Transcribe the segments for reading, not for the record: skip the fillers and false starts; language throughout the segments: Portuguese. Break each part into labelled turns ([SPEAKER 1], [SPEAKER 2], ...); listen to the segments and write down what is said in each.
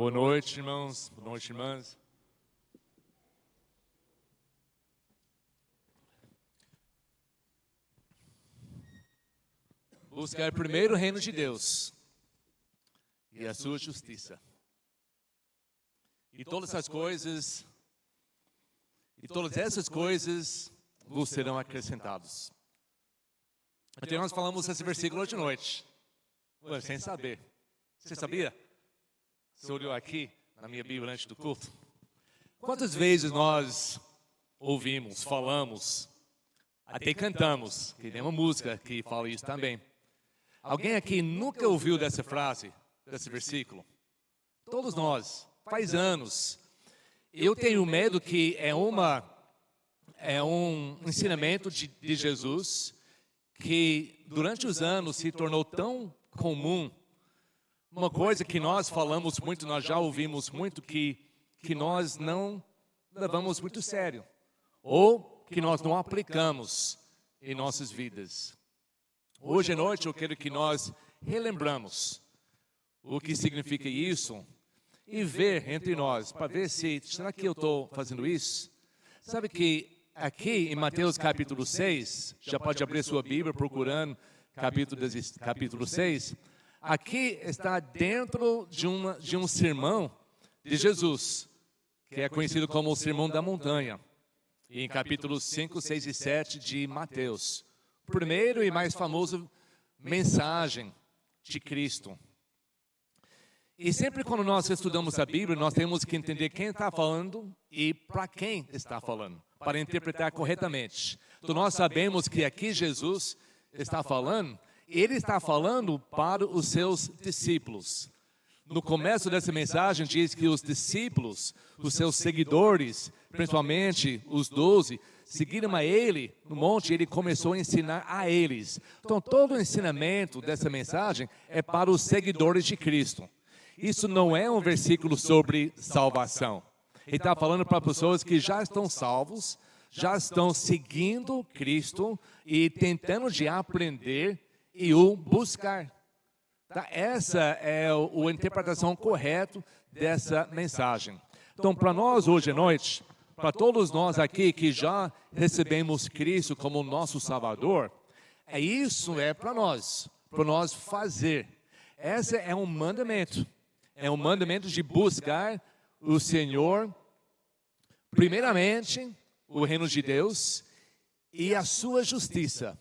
[SPEAKER 1] Boa noite, irmãos. Boa noite, irmãs. Buscar primeiro o reino de Deus e a sua justiça. E todas essas coisas vos serão acrescentados. Então nós falamos esse versículo hoje de noite. Ué, sem saber. Você sabia? Você olhou aqui na minha Bíblia antes do culto? Quantas vezes nós ouvimos, falamos, até cantamos, que tem uma música que fala isso também. Alguém aqui nunca ouviu dessa frase, desse versículo? Todos nós, faz anos. Eu tenho medo que é um ensinamento de Jesus que durante os anos se tornou tão comum. Uma coisa que nós falamos muito, nós já ouvimos muito, que nós não levamos muito sério. Ou que nós não aplicamos em nossas vidas. Hoje à noite eu quero que nós relembramos o que significa isso e ver entre nós, para ver se, será que eu estou fazendo isso? Sabe que aqui em Mateus capítulo 6, já pode abrir sua Bíblia procurando capítulo 6, aqui está dentro de um sermão de Jesus, que é conhecido como o Sermão da Montanha, e em capítulos 5, 6 e 7 de Mateus. Primeiro e mais famoso mensagem de Cristo. E sempre quando nós estudamos a Bíblia, nós temos que entender quem está falando e para quem está falando, para interpretar corretamente. Então nós sabemos que aqui Jesus está falando, ele está falando para os seus discípulos. No começo dessa mensagem diz que os discípulos, os seus seguidores, principalmente os 12, seguiram a ele no monte e ele começou a ensinar a eles. Então todo o ensinamento dessa mensagem é para os seguidores de Cristo. Isso não é um versículo sobre salvação. Ele está falando para pessoas que já estão salvos, já estão seguindo Cristo e tentando de aprender e o buscar. Tá? Essa é a interpretação correta dessa mensagem. Então, para nós hoje à noite, para todos nós aqui que já recebemos Cristo como nosso Salvador, isso é para nós fazer. Esse é um mandamento. É um mandamento de buscar o Senhor, primeiramente, o reino de Deus e a sua justiça.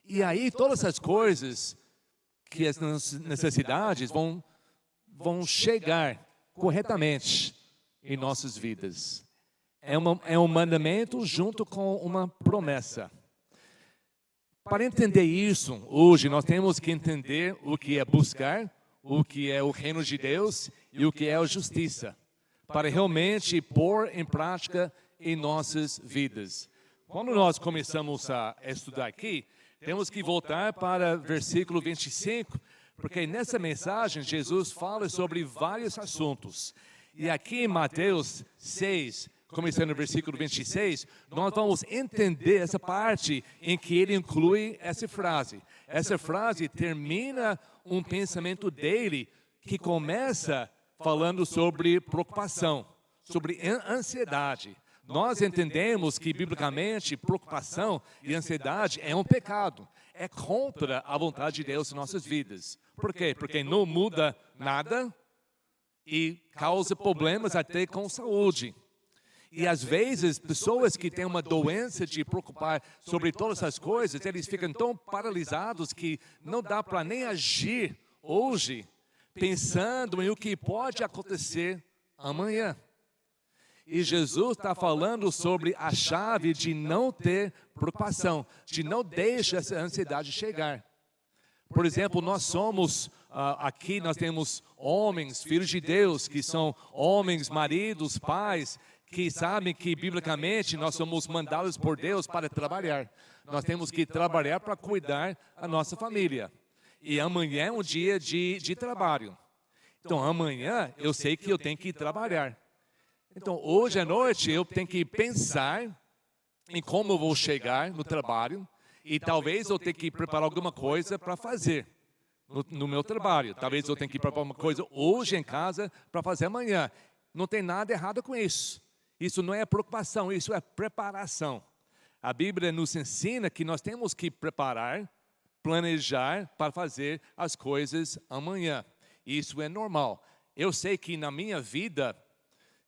[SPEAKER 1] E aí todas essas coisas, que as necessidades vão chegar corretamente em nossas vidas. É um mandamento junto com uma promessa. Para entender isso, hoje nós temos que entender o que é buscar, o que é o reino de Deus e o que é a justiça, para realmente pôr em prática em nossas vidas. Quando nós começamos a estudar aqui, temos que voltar para versículo 25, porque nessa mensagem Jesus fala sobre vários assuntos. E aqui em Mateus 6, começando no versículo 26, nós vamos entender essa parte em que ele inclui essa frase. Essa frase termina um pensamento dele que começa falando sobre preocupação, sobre ansiedade. Nós entendemos que, biblicamente, preocupação e ansiedade é um pecado. É contra a vontade de Deus em nossas vidas. Por quê? Porque não muda nada e causa problemas até com saúde. E às vezes, pessoas que têm uma doença de preocupar sobre todas essas coisas, eles ficam tão paralisados que não dá para nem agir hoje, pensando em o que pode acontecer amanhã. E Jesus está falando sobre a chave de não ter preocupação, de não deixar essa ansiedade chegar. Por exemplo, nós somos, aqui nós temos homens, filhos de Deus, que são homens, maridos, pais, que sabem que, biblicamente, nós somos mandados por Deus para trabalhar. Nós temos que trabalhar para cuidar da nossa família. E amanhã é um dia de trabalho. Então, amanhã eu sei que eu tenho que trabalhar. Então, hoje à noite eu tenho que pensar em como eu vou chegar no trabalho e talvez eu tenha que preparar alguma coisa para fazer no meu trabalho. Talvez eu tenha que preparar uma coisa hoje em casa para fazer amanhã. Não tem nada errado com isso. Isso não é preocupação, isso é preparação. A Bíblia nos ensina que nós temos que preparar, planejar para fazer as coisas amanhã. Isso é normal. Eu sei que na minha vida,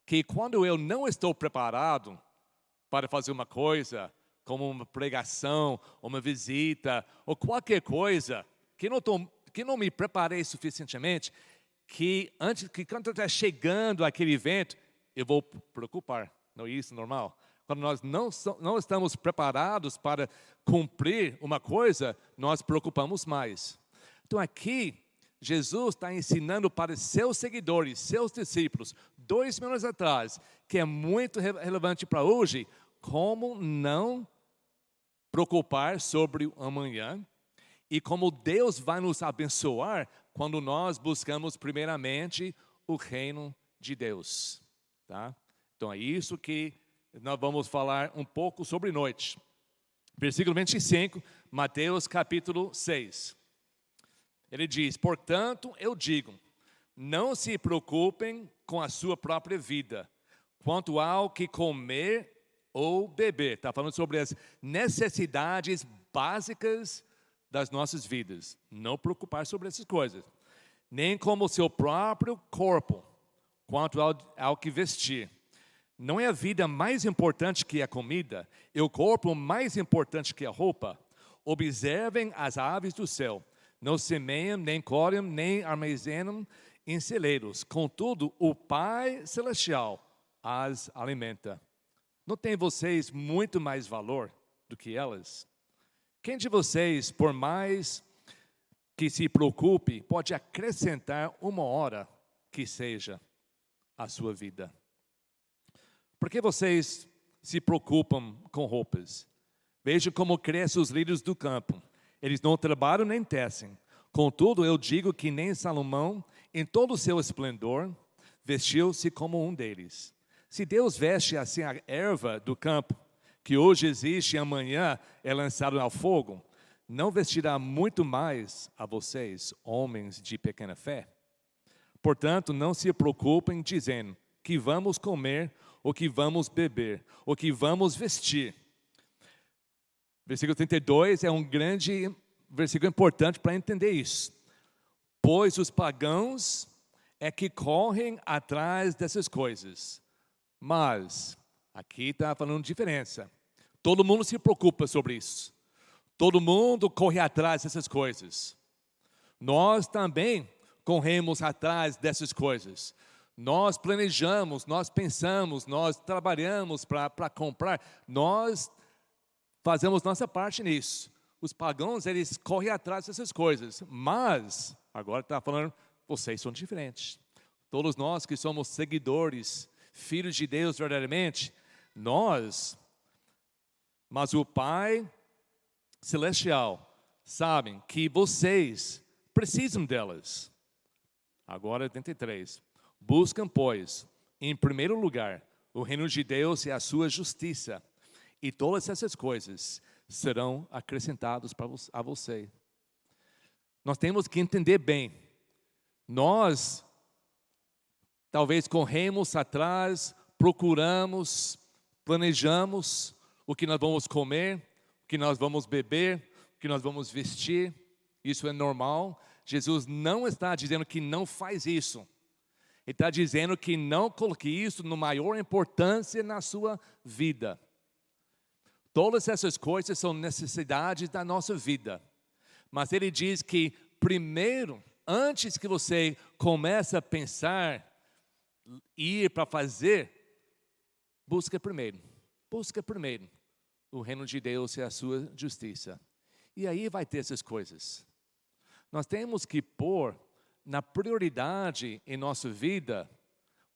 [SPEAKER 1] que quando eu não estou preparado para fazer uma coisa, como uma pregação, uma visita, ou qualquer coisa, que não me preparei suficientemente, que quando está chegando aquele evento, eu vou preocupar. Não é isso normal? Quando nós não estamos preparados para cumprir uma coisa, nós preocupamos mais. Então aqui, Jesus está ensinando para seus seguidores, seus discípulos, 2000 anos atrás, que é muito relevante para hoje, como não preocupar sobre o amanhã e como Deus vai nos abençoar quando nós buscamos primeiramente o reino de Deus. Tá? Então é isso que nós vamos falar um pouco sobre noite. Versículo 25, Mateus capítulo 6. Ele diz: portanto, eu digo, não se preocupem com a sua própria vida, quanto ao que comer ou beber. Está falando sobre as necessidades básicas das nossas vidas. Não preocupar sobre essas coisas. Nem como o seu próprio corpo, quanto ao que vestir. Não é a vida mais importante que a comida, e o corpo mais importante que a roupa. Observem as aves do céu. Não semeiam, nem colhem, nem armazenam em celeiros. Contudo, o Pai Celestial as alimenta. Não tem vocês muito mais valor do que elas? Quem de vocês, por mais que se preocupe, pode acrescentar uma hora que seja a sua vida? Por que vocês se preocupam com roupas? Veja como crescem os lírios do campo. Eles não trabalham nem tecem. Contudo, eu digo que nem Salomão, em todo o seu esplendor, vestiu-se como um deles. Se Deus veste assim a erva do campo, que hoje existe e amanhã é lançado ao fogo, não vestirá muito mais a vocês, homens de pequena fé? Portanto, não se preocupem dizendo que vamos comer, ou que vamos beber, ou que vamos vestir. Versículo 32 é um grande versículo importante para entender isso. Pois os pagãos é que correm atrás dessas coisas. Mas, aqui está falando de diferença. Todo mundo se preocupa sobre isso. Todo mundo corre atrás dessas coisas. Nós também corremos atrás dessas coisas. Nós planejamos, nós pensamos, nós trabalhamos para comprar. Nós fazemos nossa parte nisso. Os pagãos, eles correm atrás dessas coisas. Mas, agora está falando, vocês são diferentes. Todos nós que somos seguidores, filhos de Deus verdadeiramente, mas o Pai Celestial sabem que vocês precisam delas. Agora 83. Buscam, pois, em primeiro lugar, o reino de Deus e a sua justiça, e todas essas coisas serão acrescentadas a você. Nós temos que entender bem. Nós, talvez corremos atrás, procuramos, planejamos o que nós vamos comer, o que nós vamos beber, o que nós vamos vestir. Isso é normal. Jesus não está dizendo que não faz isso. Ele está dizendo que não coloque isso na maior importância na sua vida. Todas essas coisas são necessidades da nossa vida. Mas ele diz que primeiro, antes que você comece a pensar, ir para fazer, busca primeiro o reino de Deus e a sua justiça. E aí vai ter essas coisas. Nós temos que pôr na prioridade em nossa vida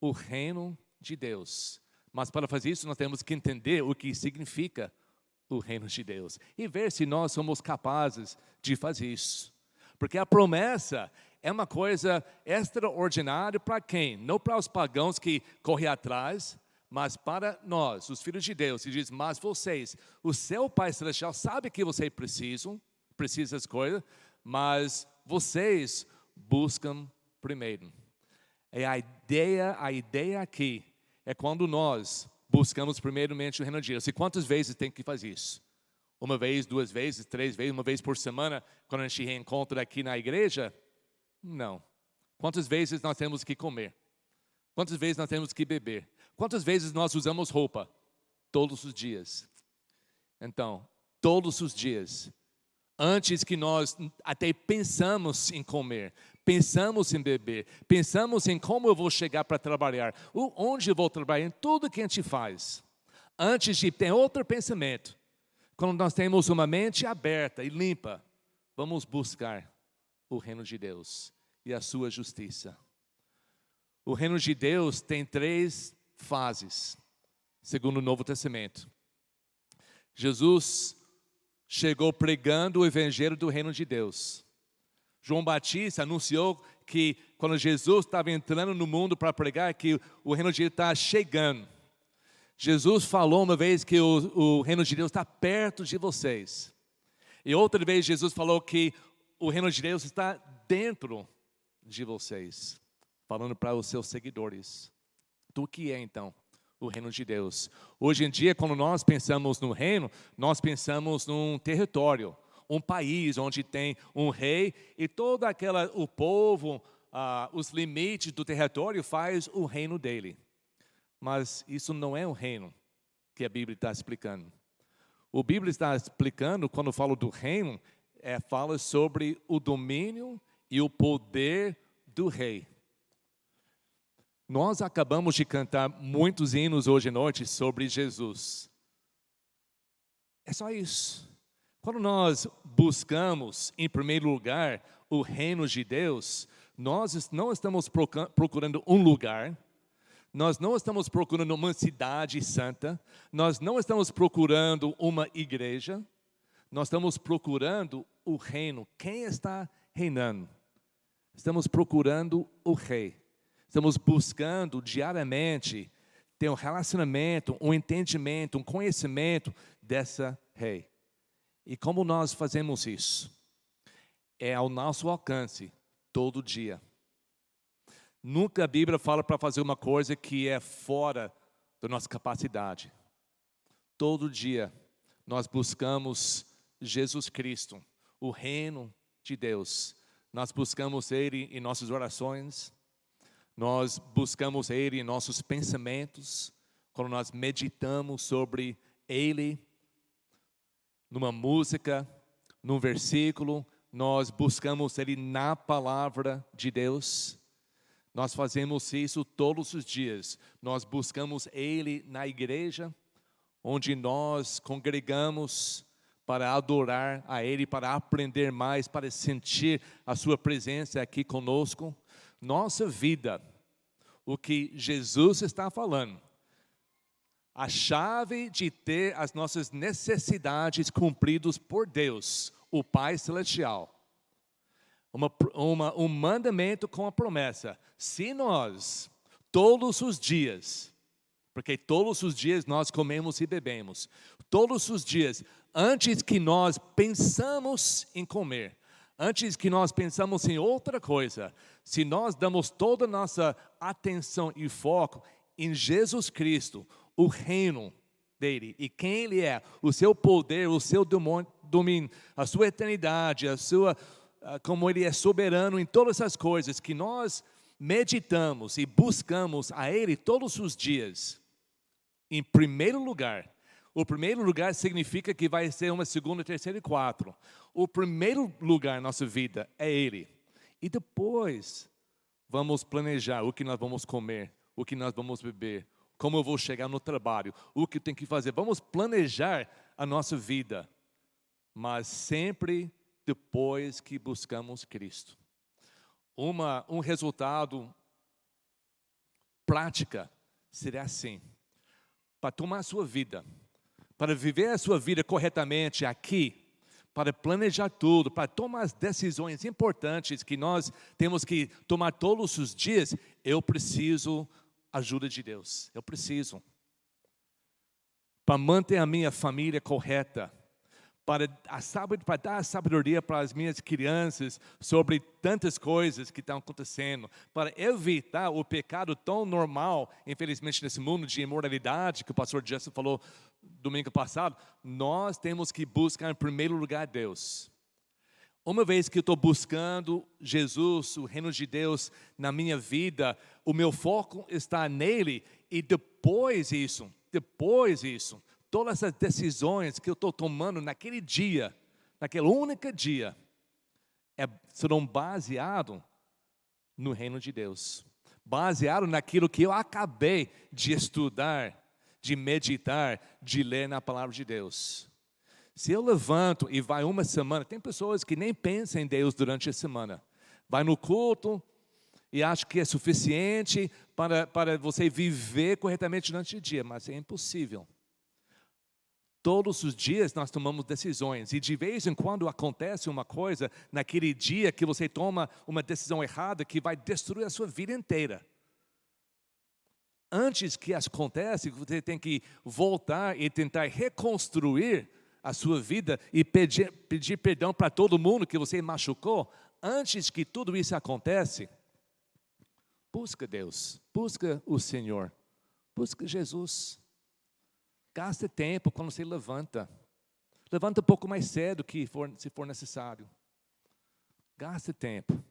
[SPEAKER 1] o reino de Deus. Mas para fazer isso nós temos que entender o que significa o reino de Deus e ver se nós somos capazes de fazer isso. Porque a promessa é uma coisa extraordinária para quem? Não para os pagãos que correm atrás, mas para nós, os filhos de Deus. Ele diz, mas vocês, o seu Pai Celestial sabe que vocês precisam das coisas, mas vocês buscam primeiro. E a ideia aqui é quando nós buscamos primeiramente o reino de Deus. E quantas vezes tem que fazer isso? Uma vez, 2 vezes, 3 vezes, uma vez por semana, quando a gente reencontra aqui na igreja? Não. Quantas vezes nós temos que comer? Quantas vezes nós temos que beber? Quantas vezes nós usamos roupa? Todos os dias. Então, todos os dias, antes que nós até pensamos em comer, pensamos em beber, pensamos em como eu vou chegar para trabalhar, onde eu vou trabalhar, em tudo que a gente faz, antes de ter outro pensamento, quando nós temos uma mente aberta e limpa, vamos buscar o reino de Deus e a sua justiça. O reino de Deus tem 3 fases, segundo o Novo Testamento. Jesus chegou pregando o evangelho do reino de Deus. João Batista anunciou que quando Jesus estava entrando no mundo para pregar, que o reino de Deus está chegando. Jesus falou uma vez que o reino de Deus está perto de vocês. E outra vez Jesus falou que o reino de Deus está dentro de vocês. Falando para os seus seguidores. Do que é então o reino de Deus? Hoje em dia, quando nós pensamos no reino, nós pensamos num território, um país onde tem um rei e todo o povo, os limites do território faz o reino dele. Mas isso não é o reino que a Bíblia está explicando. A Bíblia está explicando, quando fala do reino, fala sobre o domínio e o poder do rei. Nós acabamos de cantar muitos hinos hoje à noite sobre Jesus. É só isso. Quando nós buscamos, em primeiro lugar, o reino de Deus, nós não estamos procurando um lugar, nós não estamos procurando uma cidade santa, nós não estamos procurando uma igreja, nós estamos procurando o reino. Quem está reinando? Estamos procurando o rei. Estamos buscando diariamente ter um relacionamento, um entendimento, um conhecimento dessa rei. E como nós fazemos isso? É ao nosso alcance, todo dia. Nunca a Bíblia fala para fazer uma coisa que é fora da nossa capacidade. Todo dia nós buscamos Jesus Cristo, o reino de Deus. Nós buscamos Ele em nossas orações, nós buscamos Ele em nossos pensamentos, quando nós meditamos sobre Ele, numa música, num versículo, nós buscamos Ele na palavra de Deus. Nós fazemos isso todos os dias. Nós buscamos Ele na igreja, onde nós congregamos para adorar a Ele, para aprender mais, para sentir a sua presença aqui conosco. Nossa vida, o que Jesus está falando, a chave de ter as nossas necessidades cumpridas por Deus, o Pai Celestial. Um mandamento com a promessa. Se nós, todos os dias, porque todos os dias nós comemos e bebemos, todos os dias, antes que nós pensamos em comer, antes que nós pensamos em outra coisa, se nós damos toda a nossa atenção e foco em Jesus Cristo, o reino dele e quem Ele é, o seu poder, o seu domínio, a sua eternidade, como Ele é soberano em todas essas coisas que nós meditamos e buscamos a Ele todos os dias. Em primeiro lugar, o primeiro lugar significa que vai ser uma segunda, terceira e quarta. O primeiro lugar na nossa vida é Ele. E depois vamos planejar o que nós vamos comer, o que nós vamos beber, como eu vou chegar no trabalho, o que eu tenho que fazer. Vamos planejar a nossa vida, mas sempre depois que buscamos Cristo. Um resultado prática seria assim: para tomar a sua vida, para viver a sua vida corretamente aqui, para planejar tudo, para tomar as decisões importantes que nós temos que tomar todos os dias, eu preciso ajuda de Deus. Eu preciso. Para manter a minha família correta, para dar sabedoria para as minhas crianças sobre tantas coisas que estão acontecendo, para evitar o pecado tão normal, infelizmente, nesse mundo de imoralidade, que o pastor Justin falou domingo passado. Nós temos que buscar em primeiro lugar Deus. Uma vez que eu estou buscando Jesus, o reino de Deus na minha vida, o meu foco está nele, e depois isso, todas as decisões que eu estou tomando naquele dia, naquele único dia, serão baseadas no reino de Deus, baseado naquilo que eu acabei de estudar, de meditar, de ler na palavra de Deus. Se eu levanto e vai uma semana, tem pessoas que nem pensam em Deus durante a semana, vai no culto e acha que é suficiente para você viver corretamente durante o dia, mas é impossível. Todos os dias nós tomamos decisões, e de vez em quando acontece uma coisa naquele dia que você toma uma decisão errada que vai destruir a sua vida inteira. Antes que isso aconteça, você tem que voltar e tentar reconstruir a sua vida e pedir perdão para todo mundo que você machucou. Antes que tudo isso aconteça, busca Deus, busca o Senhor, busca Jesus. Gaste tempo quando você levanta. Levanta um pouco mais cedo se for necessário. Gaste tempo.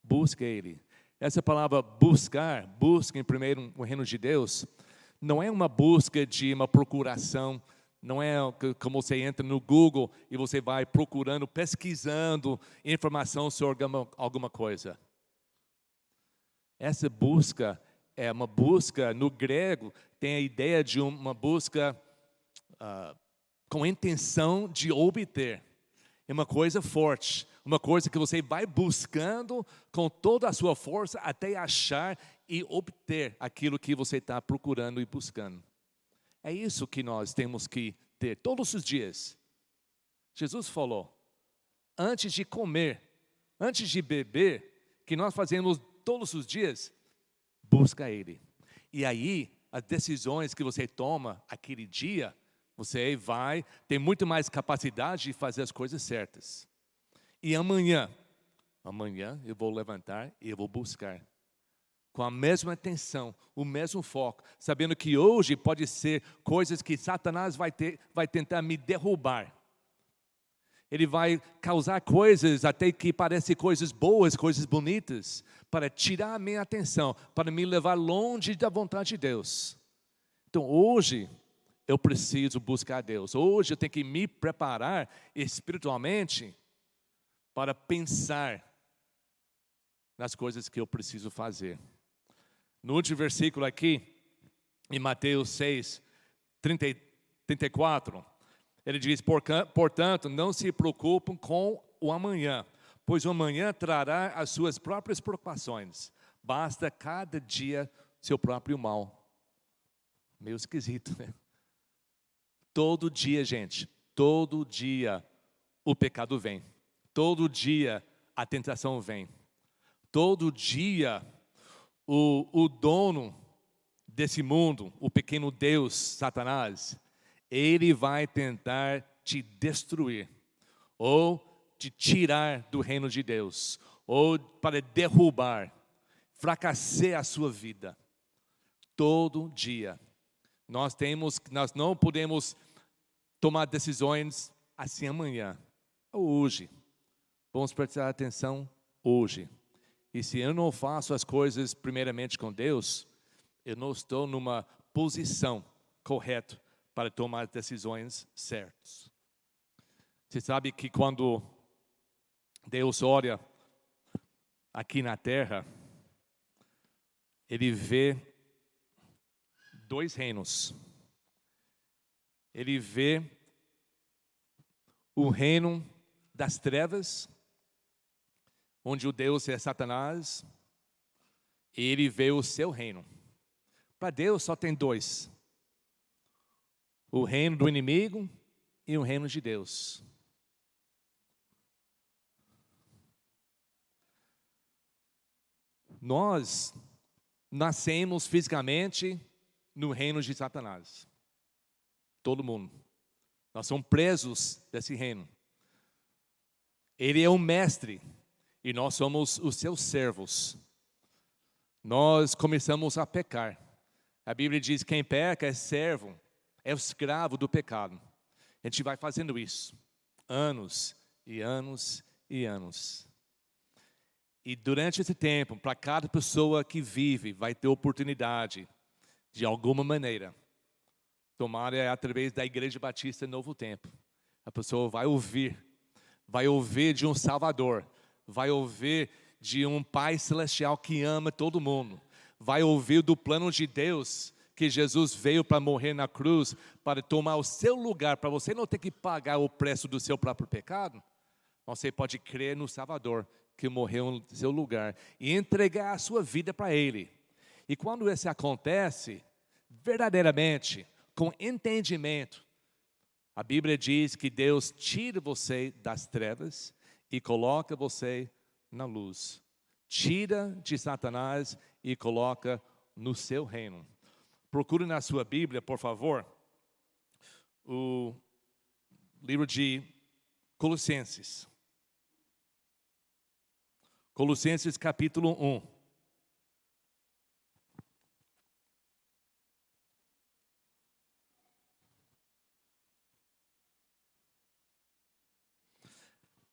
[SPEAKER 1] Busque Ele. Essa palavra buscar, busque em primeiro o reino de Deus, não é uma busca de uma procuração, não é como você entra no Google e você vai procurando, pesquisando informação sobre alguma coisa. Essa busca é uma busca, no grego, tem a ideia de uma busca com intenção de obter. É uma coisa forte, uma coisa que você vai buscando com toda a sua força até achar e obter aquilo que você está procurando e buscando. É isso que nós temos que ter todos os dias. Jesus falou, antes de comer, antes de beber, que nós fazemos todos os dias, busca Ele. E aí, as decisões que você toma aquele dia, você vai ter muito mais capacidade de fazer as coisas certas. E amanhã eu vou levantar e eu vou buscar. Com a mesma atenção, o mesmo foco, sabendo que hoje pode ser coisas que Satanás vai tentar me derrubar. Ele vai causar coisas até que parecem coisas boas, coisas bonitas, para tirar a minha atenção, para me levar longe da vontade de Deus. Então hoje eu preciso buscar Deus. Hoje eu tenho que me preparar espiritualmente para pensar nas coisas que eu preciso fazer. No último versículo aqui, em Mateus 6, 34, ele diz, portanto, não se preocupem com o amanhã, pois o amanhã trará as suas próprias preocupações. Basta cada dia seu próprio mal. Meio esquisito, né? Todo dia, gente, todo dia o pecado vem. Todo dia a tentação vem. Todo dia o dono desse mundo, o pequeno Deus, Satanás, ele vai tentar te destruir, ou te tirar do reino de Deus, ou para derrubar, fracassar a sua vida. Todo dia. Nós não podemos tomar decisões assim amanhã, hoje. Vamos prestar atenção hoje. E se eu não faço as coisas primeiramente com Deus, eu não estou numa posição correta para tomar decisões certas. Você sabe que quando Deus olha aqui na terra, Ele vê dois reinos. Ele vê o reino das trevas, onde o Deus é Satanás, e Ele vê o seu reino. Para Deus só tem dois: o reino do inimigo e o reino de Deus. Nós nascemos fisicamente no reino de Satanás. Todo mundo. Nós somos presos desse reino. Ele é o mestre e nós somos os seus servos. Nós começamos a pecar. A Bíblia diz que quem peca é servo, é escravo do pecado. A gente vai fazendo isso, anos e anos e anos. E durante esse tempo, para cada pessoa que vive, vai ter oportunidade, de alguma maneira, tomara através da Igreja Batista Novo Tempo. A pessoa vai ouvir de um Salvador, vai ouvir de um Pai Celestial que ama todo mundo, vai ouvir do plano de Deus, que Jesus veio para morrer na cruz, para tomar o seu lugar, para você não ter que pagar o preço do seu próprio pecado. Você pode crer no Salvador, que morreu no seu lugar, e entregar a sua vida para Ele. E quando isso acontece, verdadeiramente, com entendimento, a Bíblia diz que Deus tira você das trevas e coloca você na luz. Tira de Satanás e coloca no seu reino. Procure na sua Bíblia, por favor, o livro de Colossenses. Colossenses capítulo 1.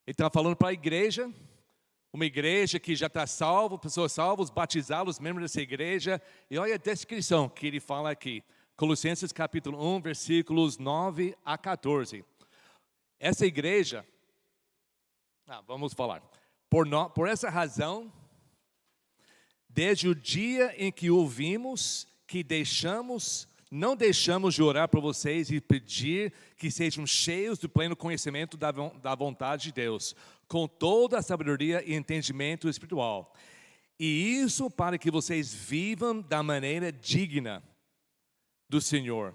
[SPEAKER 1] Ele está falando para a igreja, uma igreja que já está salva, pessoas salvas, batizá-los, membros dessa igreja. E olha a descrição que ele fala aqui. Colossenses capítulo 1, versículos 9 a 14. Essa igreja, vamos falar. Por essa razão, desde o dia em que ouvimos, que não deixamos de orar por vocês e pedir que sejam cheios do pleno conhecimento da vontade de Deus, com toda a sabedoria e entendimento espiritual. E isso para que vocês vivam da maneira digna do Senhor,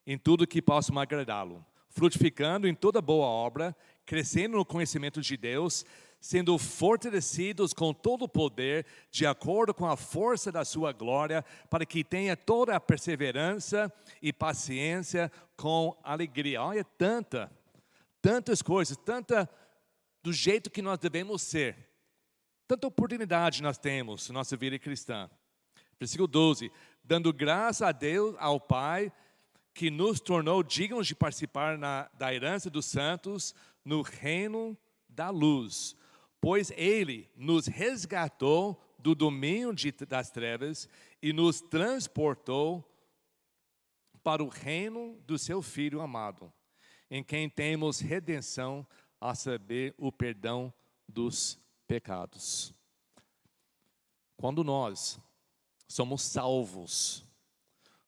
[SPEAKER 1] em tudo que possam agradá-lo, frutificando em toda boa obra, crescendo no conhecimento de Deus, sendo fortalecidos com todo o poder, de acordo com a força da sua glória, para que tenha toda a perseverança e paciência com alegria. Olha, tantas coisas, do jeito que nós devemos ser. Tanta oportunidade nós temos na nossa vida cristã. Versículo 12. Dando graça a Deus, ao Pai, que nos tornou dignos de participar da herança dos santos no reino da luz. Pois Ele nos resgatou do domínio das trevas e nos transportou para o reino do seu Filho amado, em quem temos redenção, a saber, o perdão dos pecados. Quando nós somos salvos,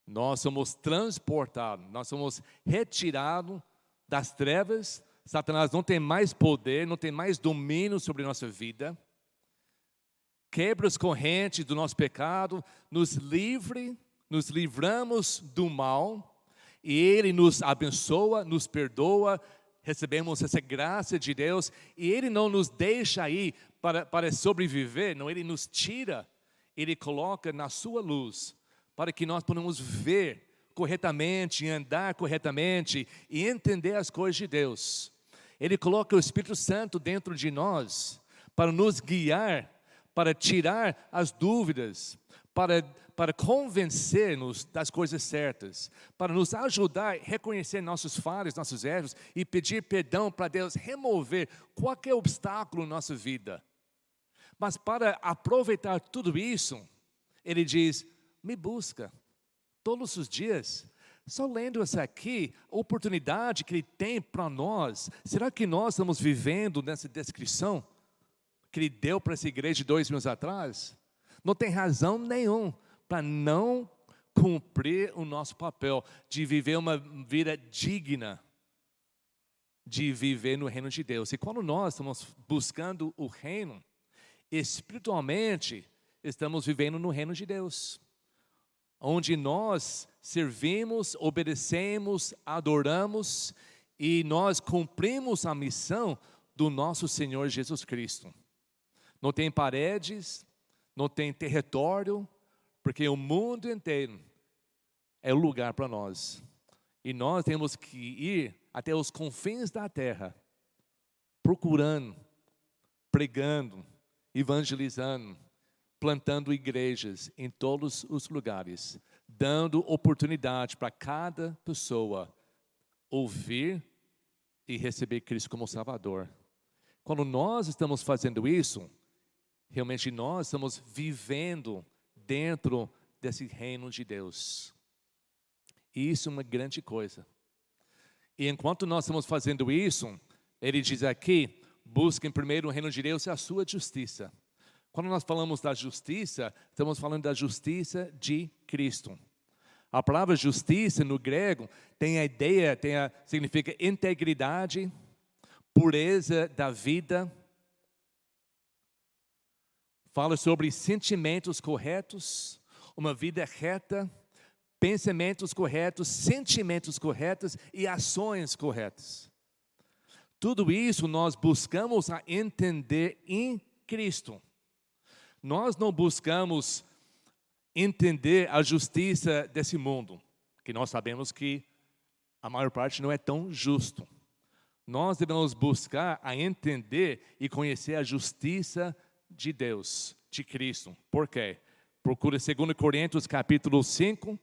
[SPEAKER 1] nós somos transportados, nós somos retirados das trevas. Satanás não tem mais poder, não tem mais domínio sobre a nossa vida. Quebra as correntes do nosso pecado, nos livramos do mal, e Ele nos abençoa, nos perdoa, recebemos essa graça de Deus, e Ele não nos deixa aí para sobreviver, não, Ele nos tira, Ele coloca na sua luz, para que nós possamos ver corretamente, andar corretamente, e entender as coisas de Deus. Ele coloca o Espírito Santo dentro de nós, para nos guiar, para tirar as dúvidas, para convencer-nos das coisas certas, para nos ajudar a reconhecer nossos falhas, nossos erros, e pedir perdão para Deus remover qualquer obstáculo na nossa vida. Mas para aproveitar tudo isso, Ele diz, me busca todos os dias. Só lendo essa aqui, a oportunidade que Ele tem para nós, será que nós estamos vivendo nessa descrição que Ele deu para essa igreja 2000 anos atrás? Não tem razão nenhuma para não cumprir o nosso papel de viver uma vida digna, de viver no reino de Deus. E quando nós estamos buscando o reino, espiritualmente, estamos vivendo no reino de Deus, onde nós servimos, obedecemos, adoramos e nós cumprimos a missão do nosso Senhor Jesus Cristo. Não tem paredes, não tem território, porque o mundo inteiro é o lugar para nós. E nós temos que ir até os confins da terra, procurando, pregando, evangelizando, plantando igrejas em todos os lugares, dando oportunidade para cada pessoa ouvir e receber Cristo como Salvador. Quando nós estamos fazendo isso, realmente nós estamos vivendo dentro desse reino de Deus. E isso é uma grande coisa. E enquanto nós estamos fazendo isso, ele diz aqui, busquem primeiro o reino de Deus e a sua justiça. Quando nós falamos da justiça, estamos falando da justiça de Cristo. A palavra justiça no grego tem a ideia, significa integridade, pureza da vida. Fala sobre sentimentos corretos, uma vida reta, pensamentos corretos, sentimentos corretos e ações corretas. Tudo isso nós buscamos a entender em Cristo. Nós não buscamos entender a justiça desse mundo, que nós sabemos que a maior parte não é tão justo. Nós devemos buscar a entender e conhecer a justiça de Deus, de Cristo. Por quê? Procura 2 Coríntios capítulo 5,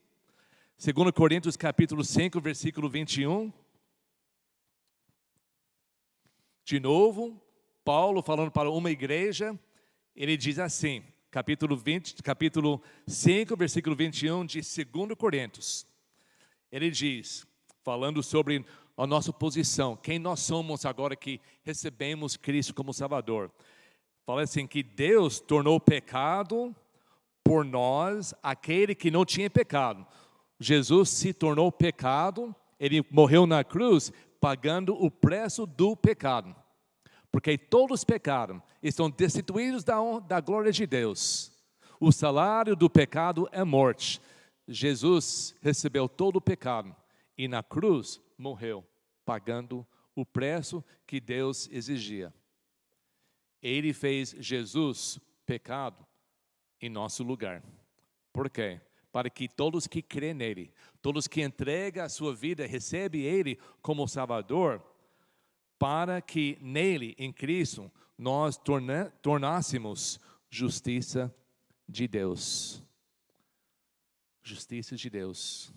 [SPEAKER 1] 2 Coríntios capítulo 5, versículo 21. De novo, Paulo falando para uma igreja, ele diz assim, capítulo 5, versículo 21 de 2 Coríntios. Ele diz, falando sobre a nossa posição, quem nós somos agora que recebemos Cristo como Salvador. Fala assim, que Deus tornou pecado por nós, aquele que não tinha pecado. Jesus se tornou pecado, ele morreu na cruz, pagando o preço do pecado. Porque todos pecaram, estão destituídos da glória de Deus. O salário do pecado é morte. Jesus recebeu todo o pecado e na cruz morreu, pagando o preço que Deus exigia. Ele fez Jesus pecado em nosso lugar. Por quê? Para que todos que creem nele, todos que entregam a sua vida, recebem ele como Salvador, para que nele, em Cristo, nós tornássemos justiça de Deus. Justiça de Deus.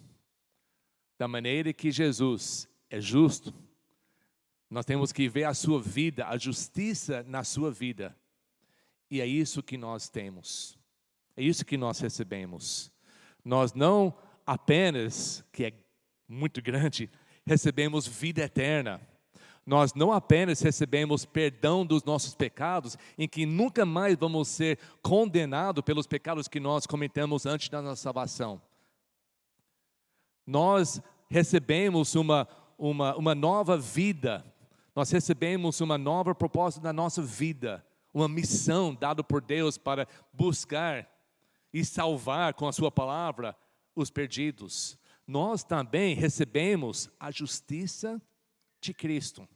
[SPEAKER 1] Da maneira que Jesus é justo, nós temos que ver a sua vida, a justiça na sua vida. E é isso que nós temos. É isso que nós recebemos. Nós não apenas, que é muito grande, recebemos vida eterna. Nós não apenas recebemos perdão dos nossos pecados, em que nunca mais vamos ser condenados pelos pecados que nós cometemos antes da nossa salvação. Nós recebemos uma nova vida, nós recebemos uma nova proposta da nossa vida, uma missão dada por Deus para buscar e salvar com a sua palavra os perdidos. Nós também recebemos a justiça de Cristo.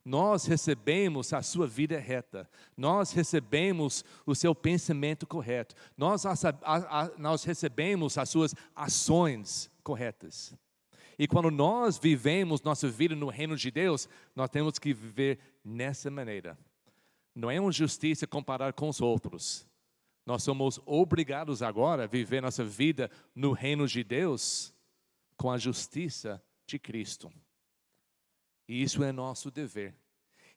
[SPEAKER 1] Nós recebemos a sua vida reta, nós recebemos o seu pensamento correto, nós recebemos as suas ações corretas. E quando nós vivemos nossa vida no reino de Deus, nós temos que viver nessa maneira. Não é uma justiça comparar com os outros. Nós somos obrigados agora a viver nossa vida no reino de Deus com a justiça de Cristo. E isso é nosso dever.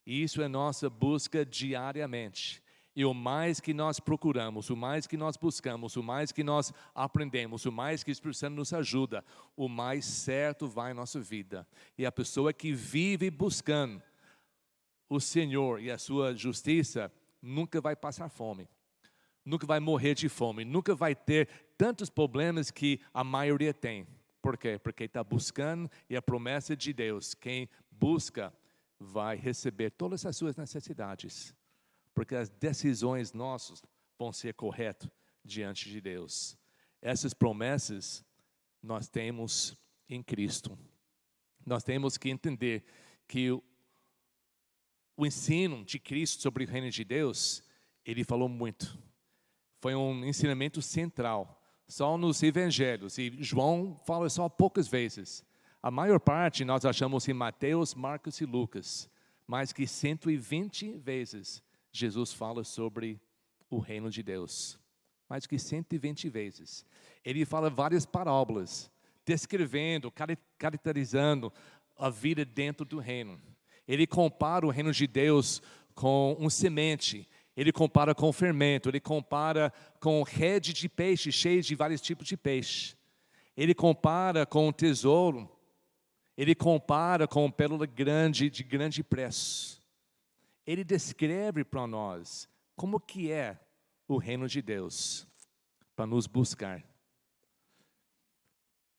[SPEAKER 1] E isso é nossa busca diariamente. E o mais que nós procuramos, o mais que nós buscamos, o mais que nós aprendemos, o mais que o Espírito Santo nos ajuda, o mais certo vai a nossa vida. E a pessoa que vive buscando o Senhor e a sua justiça, nunca vai passar fome. Nunca vai morrer de fome. Nunca vai ter tantos problemas que a maioria tem. Por quê? Porque está buscando e a promessa de Deus, quem busca vai receber todas as suas necessidades. Porque as decisões nossas vão ser corretas diante de Deus. Essas promessas nós temos em Cristo. Nós temos que entender que o ensino de Cristo sobre o reino de Deus, ele falou muito. Foi um ensinamento central. Só nos evangelhos, e João fala só poucas vezes. A maior parte nós achamos em Mateus, Marcos e Lucas. Mais que 120 vezes Jesus fala sobre o reino de Deus. Mais que 120 vezes. Ele fala várias parábolas, descrevendo, caracterizando a vida dentro do reino. Ele compara o reino de Deus com um semente. Ele compara com fermento. Ele compara com rede de peixe, cheia de vários tipos de peixe. Ele compara com um tesouro. Ele compara com pérola grande, de grande preço. Ele descreve para nós como que é o reino de Deus, para nos buscar.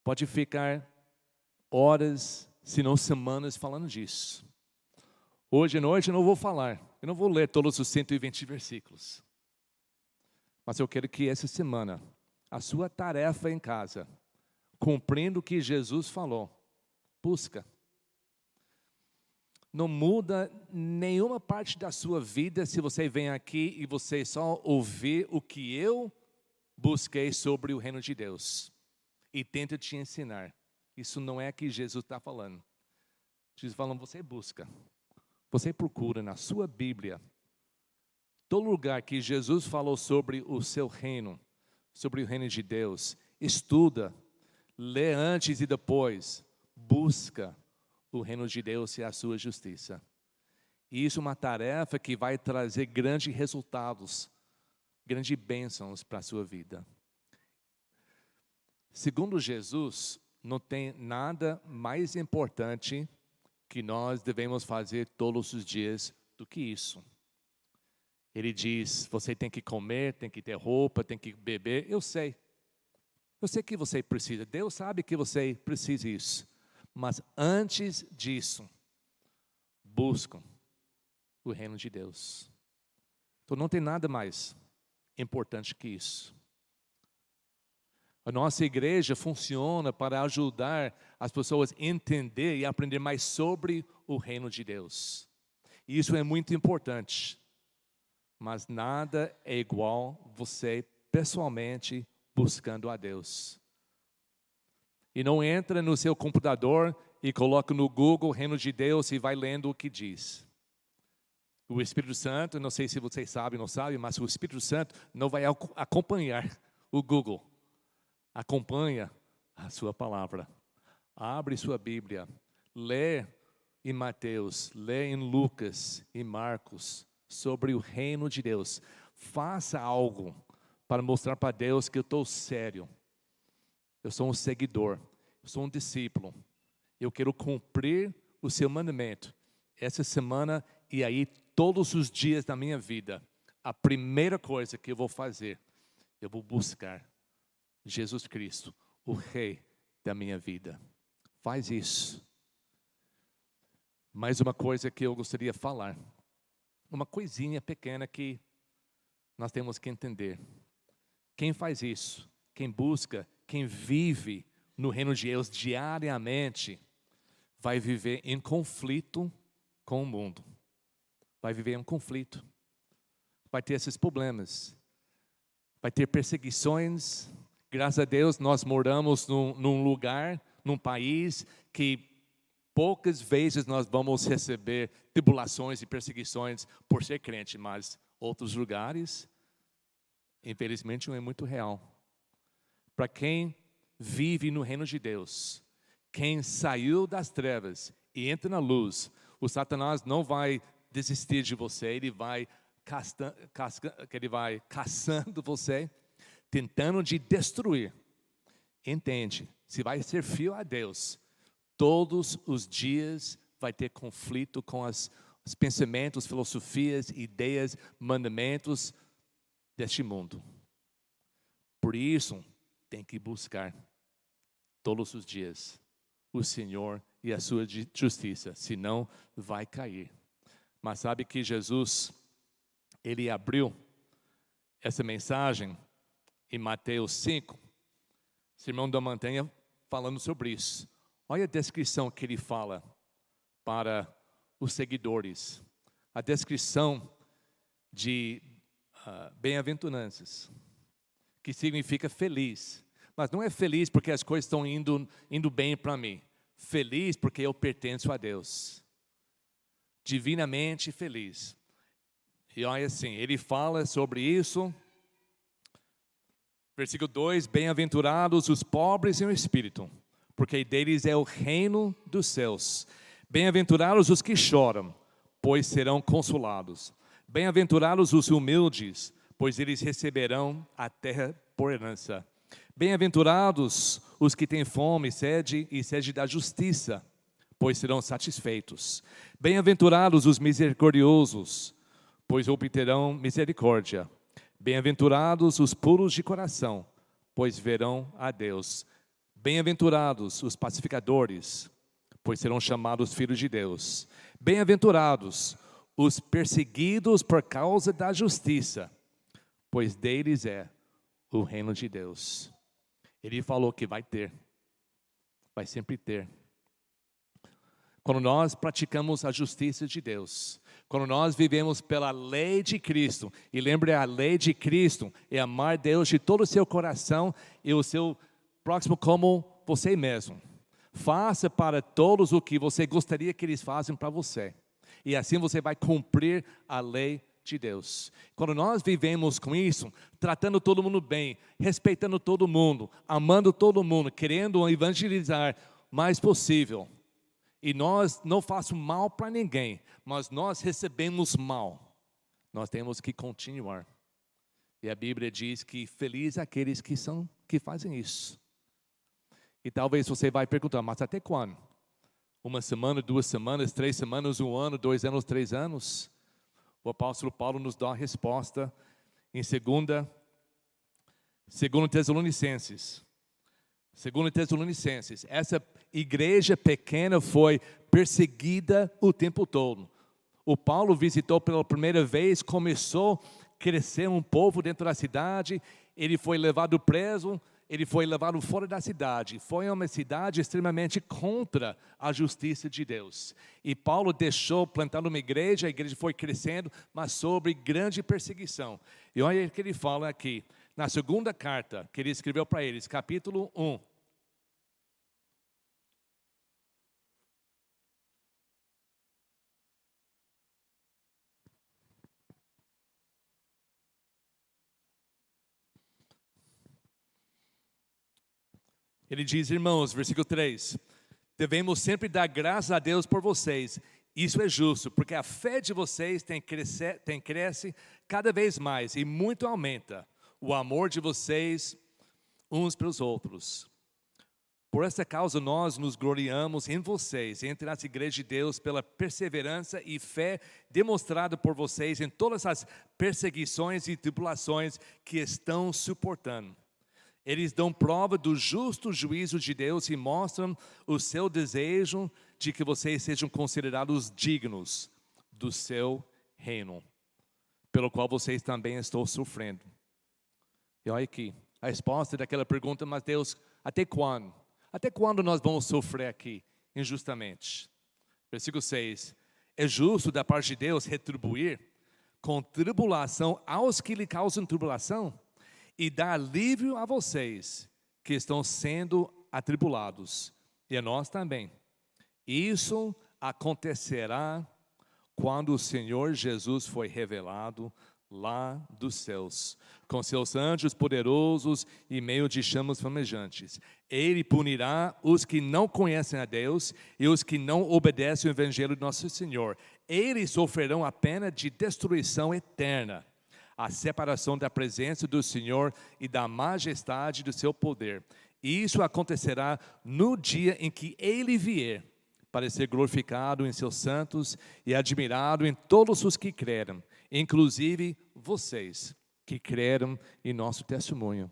[SPEAKER 1] Pode ficar horas, se não semanas, falando disso. Hoje à noite eu não vou falar, eu não vou ler todos os 120 versículos. Mas eu quero que essa semana, a sua tarefa em casa, cumprindo o que Jesus falou, busca. Não muda nenhuma parte da sua vida se você vem aqui e você só ouvir o que eu busquei sobre o reino de Deus. E tenta te ensinar. Isso não é que Jesus está falando. Jesus falando, você busca. Você procura na sua Bíblia. Todo lugar que Jesus falou sobre o seu reino, sobre o reino de Deus, estuda, lê antes e depois. Busca o reino de Deus e a sua justiça. E isso é uma tarefa que vai trazer grandes resultados, grandes bênçãos para a sua vida. Segundo Jesus, não tem nada mais importante que nós devemos fazer todos os dias do que isso. Ele diz, você tem que comer, tem que ter roupa, tem que beber. Eu sei que você precisa. Deus sabe que você precisa disso. Mas antes disso, buscam o reino de Deus. Então não tem nada mais importante que isso. A nossa igreja funciona para ajudar as pessoas a entender e aprender mais sobre o reino de Deus. E isso é muito importante. Mas nada é igual você pessoalmente buscando a Deus. E não entra no seu computador e coloca no Google Reino de Deus e vai lendo o que diz. O Espírito Santo, não sei se vocês sabem ou não sabem, mas o Espírito Santo não vai acompanhar o Google. Acompanha a sua palavra. Abre sua Bíblia. Lê em Mateus, lê em Lucas e Marcos sobre o reino de Deus. Faça algo para mostrar para Deus que eu estou sério. Eu sou um seguidor, eu sou um discípulo. Eu quero cumprir o seu mandamento. Essa semana e aí todos os dias da minha vida, a primeira coisa que eu vou fazer, eu vou buscar Jesus Cristo, o Rei da minha vida. Faz isso. Mais uma coisa que eu gostaria de falar. Uma coisinha pequena que nós temos que entender. Quem faz isso, quem busca, quem vive no reino de Deus diariamente, vai viver em conflito com o mundo. Vai viver em conflito. Vai ter esses problemas. Vai ter perseguições. Graças a Deus nós moramos num lugar, num país que poucas vezes nós vamos receber tribulações e perseguições por ser crente, mas outros lugares, infelizmente, não é muito real. Para quem vive no reino de Deus, quem saiu das trevas e entra na luz, o Satanás não vai desistir de você, ele vai caçando você, tentando te destruir. Entende? Se vai ser fiel a Deus, todos os dias vai ter conflito com os pensamentos, filosofias, ideias, mandamentos deste mundo. Por isso, tem que buscar todos os dias o Senhor e a sua justiça, senão vai cair. Mas sabe que Jesus, ele abriu essa mensagem em Mateus 5, Sermão da Montanha, falando sobre isso. Olha a descrição que ele fala para os seguidores. A descrição de bem-aventuranças, que significa feliz. Mas não é feliz porque as coisas estão indo bem para mim. feliz porque eu pertenço a Deus. Divinamente feliz. E olha assim, ele fala sobre isso. Versículo 2, bem-aventurados os pobres em espírito, porque deles é o reino dos céus. Bem-aventurados os que choram, pois serão consolados. Bem-aventurados os humildes, pois eles receberão a terra por herança. Bem-aventurados os que têm fome e sede da justiça, pois serão satisfeitos. Bem-aventurados os misericordiosos, pois obterão misericórdia. Bem-aventurados os puros de coração, pois verão a Deus. Bem-aventurados os pacificadores, pois serão chamados filhos de Deus. Bem-aventurados os perseguidos por causa da justiça, pois deles é o reino de Deus. Ele falou que vai ter, vai sempre ter. Quando nós praticamos a justiça de Deus, quando nós vivemos pela lei de Cristo, e lembre, a lei de Cristo é amar Deus de todo o seu coração e o seu próximo como você mesmo. Faça para todos o que você gostaria que eles façam para você, e assim você vai cumprir a lei de Deus. Quando nós vivemos com isso, tratando todo mundo bem, respeitando todo mundo, amando todo mundo, querendo evangelizar o mais possível, e nós não fazemos mal para ninguém, mas nós recebemos mal, nós temos que continuar. E a Bíblia diz que feliz aqueles que fazem isso. E talvez você vai perguntar, mas até quando? 1 semana, 2 semanas, 3 semanas, 1 ano, 2 anos, 3 anos? O apóstolo Paulo nos dá a resposta em 2 Tessalonicenses. 2 Tessalonicenses, essa igreja pequena foi perseguida o tempo todo. O Paulo visitou pela primeira vez, começou a crescer um povo dentro da cidade, ele foi levado preso, ele foi levado fora da cidade. Foi uma cidade extremamente contra a justiça de Deus. E Paulo deixou plantando uma igreja, a igreja foi crescendo, mas sobre grande perseguição. E olha o que ele fala aqui, na segunda carta que ele escreveu para eles, capítulo 1. Ele diz, irmãos, versículo 3, devemos sempre dar graças a Deus por vocês. Isso é justo, porque a fé de vocês cresce cada vez mais e muito aumenta o amor de vocês uns pelos outros. Por essa causa nós nos gloriamos em vocês, entre as igrejas de Deus, pela perseverança e fé demonstrada por vocês em todas as perseguições e tribulações que estão suportando. Eles dão prova do justo juízo de Deus e mostram o seu desejo de que vocês sejam considerados dignos do seu reino, pelo qual vocês também estão sofrendo. E olha aqui, a resposta daquela pergunta, mas Deus, até quando? Até quando nós vamos sofrer aqui injustamente? Versículo 6, é justo da parte de Deus retribuir com tribulação aos que lhe causam tribulação? E dar alívio a vocês que estão sendo atribulados, e a nós também. Isso acontecerá quando o Senhor Jesus foi revelado lá dos céus, com seus anjos poderosos e meio de chamas flamejantes. Ele punirá os que não conhecem a Deus e os que não obedecem ao evangelho de nosso Senhor. Eles sofrerão a pena de destruição eterna, a separação da presença do Senhor e da majestade do seu poder. E isso acontecerá no dia em que Ele vier, para ser glorificado em seus santos e admirado em todos os que creram, inclusive vocês que creram em nosso testemunho.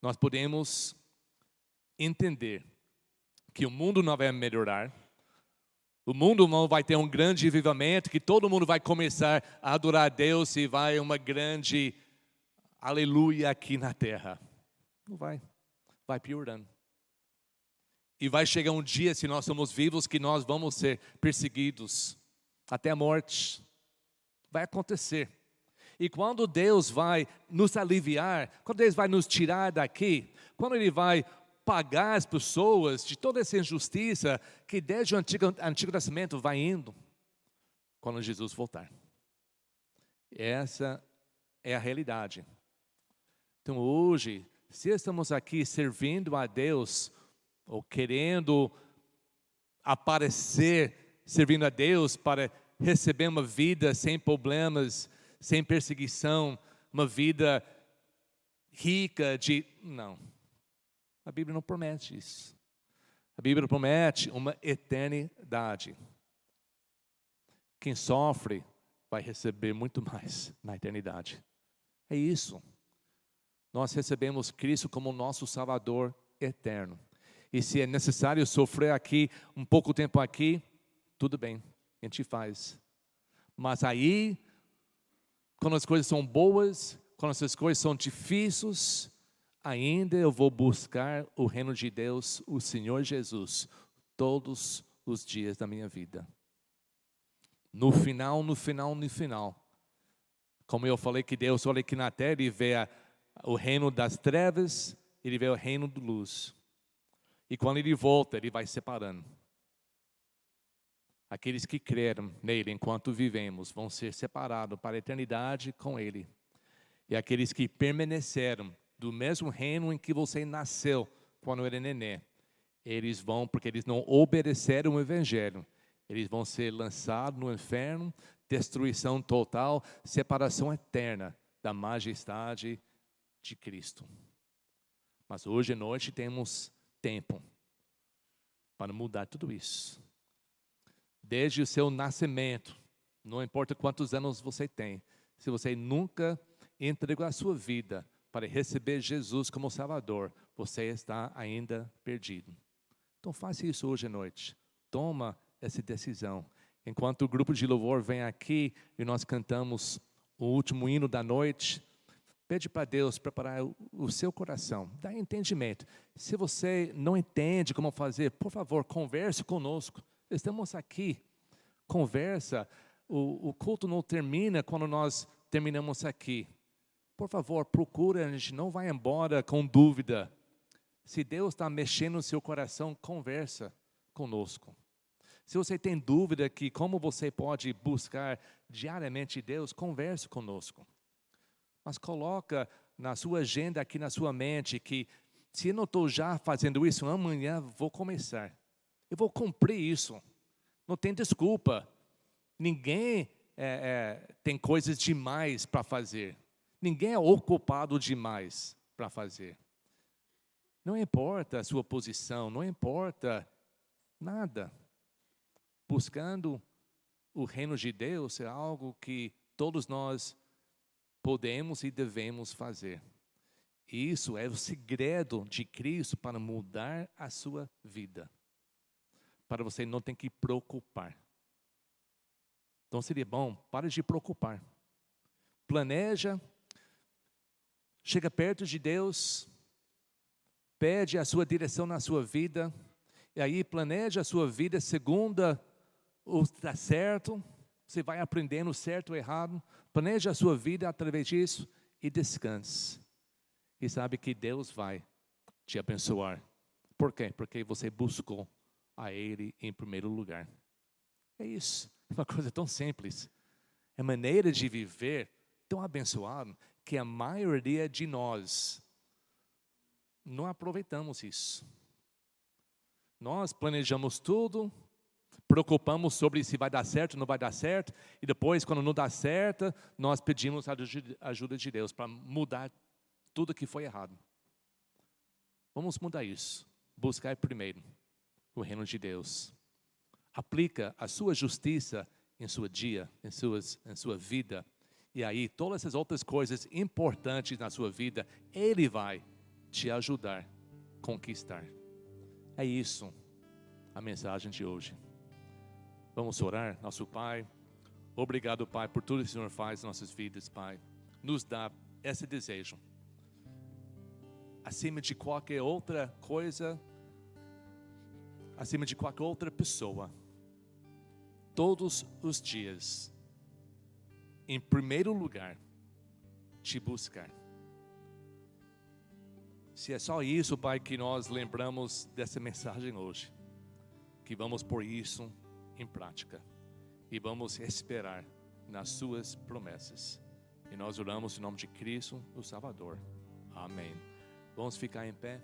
[SPEAKER 1] Nós podemos entender que o mundo não vai melhorar, o mundo não vai ter um grande avivamento, que todo mundo vai começar a adorar a Deus e vai uma grande aleluia aqui na terra. Não vai, vai piorando. E vai chegar um dia, se nós somos vivos, que nós vamos ser perseguidos até a morte. Vai acontecer. E quando Deus vai nos aliviar, quando Deus vai nos tirar daqui, quando Ele vai pagar as pessoas de toda essa injustiça que desde o Antigo Testamento vai indo quando Jesus voltar. Essa é a realidade. Então hoje, se estamos aqui servindo a Deus, ou querendo aparecer, servindo a Deus para receber uma vida sem problemas, sem perseguição, uma vida rica de... Não, a Bíblia não promete isso. A Bíblia promete uma eternidade. Quem sofre vai receber muito mais na eternidade. É isso. Nós recebemos Cristo como nosso Salvador eterno. E se é necessário sofrer aqui, um pouco tempo aqui, tudo bem, a gente faz. Mas aí, quando as coisas são boas, quando as coisas são difíceis, ainda eu vou buscar o reino de Deus, o Senhor Jesus, todos os dias da minha vida. No final, como eu falei que Deus olha aqui na terra, Ele vê o reino das trevas, Ele vê o reino da luz. E quando Ele volta, Ele vai separando. Aqueles que creram nele enquanto vivemos vão ser separados para a eternidade com Ele. E aqueles que permaneceram do mesmo reino em que você nasceu quando era neném, eles vão, porque eles não obedeceram o Evangelho, eles vão ser lançados no inferno, destruição total, separação eterna da majestade de Cristo. Mas hoje à noite temos tempo para mudar tudo isso. Desde o seu nascimento, não importa quantos anos você tem, se você nunca entregou a sua vida para receber Jesus como Salvador, você está ainda perdido. Então faça isso hoje à noite. Toma essa decisão. Enquanto o grupo de louvor vem aqui e nós cantamos o último hino da noite, pede para Deus preparar o seu coração, dá entendimento. Se você não entende como fazer, por favor, converse conosco. Estamos aqui, conversa. O culto não termina quando nós terminamos aqui. Por favor, procura, a gente não vai embora com dúvida. Se Deus está mexendo no seu coração, conversa conosco. Se você tem dúvida que como você pode buscar diariamente Deus, converse conosco. Mas coloca na sua agenda, aqui na sua mente, que se eu não estou já fazendo isso, amanhã vou começar. Eu vou cumprir isso. Não tem desculpa. Ninguém tem coisas demais para fazer. Ninguém é ocupado demais para fazer. Não importa a sua posição, não importa nada. Buscando o reino de Deus é algo que todos nós podemos e devemos fazer. Isso é o segredo de Cristo para mudar a sua vida. Para você não ter que preocupar. Então seria bom, pare de preocupar. Planeja, chega perto de Deus, pede a sua direção na sua vida, e aí planeja a sua vida segundo o que está certo, você vai aprendendo certo ou errado, planeja a sua vida através disso e descanse. E sabe que Deus vai te abençoar. Por quê? Porque você buscou a Ele em primeiro lugar. É isso, é uma coisa tão simples. É maneira de viver tão abençoado que a maioria de nós não aproveitamos isso. Nós planejamos tudo, preocupamos sobre se vai dar certo ou não vai dar certo, e depois, quando não dá certo, nós pedimos a ajuda de Deus para mudar tudo que foi errado. Vamos mudar isso. Buscar primeiro o reino de Deus. Aplica a sua justiça em seu dia, em sua vida. E aí, todas essas outras coisas importantes na sua vida, Ele vai te ajudar a conquistar. É isso a mensagem de hoje. Vamos orar, nosso Pai. Obrigado, Pai, por tudo que o Senhor faz em nossas vidas, Pai. Nos dá esse desejo. Acima de qualquer outra coisa, acima de qualquer outra pessoa, todos os dias, em primeiro lugar, te buscar. Se é só isso, Pai, que nós lembramos dessa mensagem hoje, que vamos pôr isso em prática e vamos esperar nas suas promessas. E nós oramos em nome de Cristo, o Salvador. Amém. Vamos ficar em pé.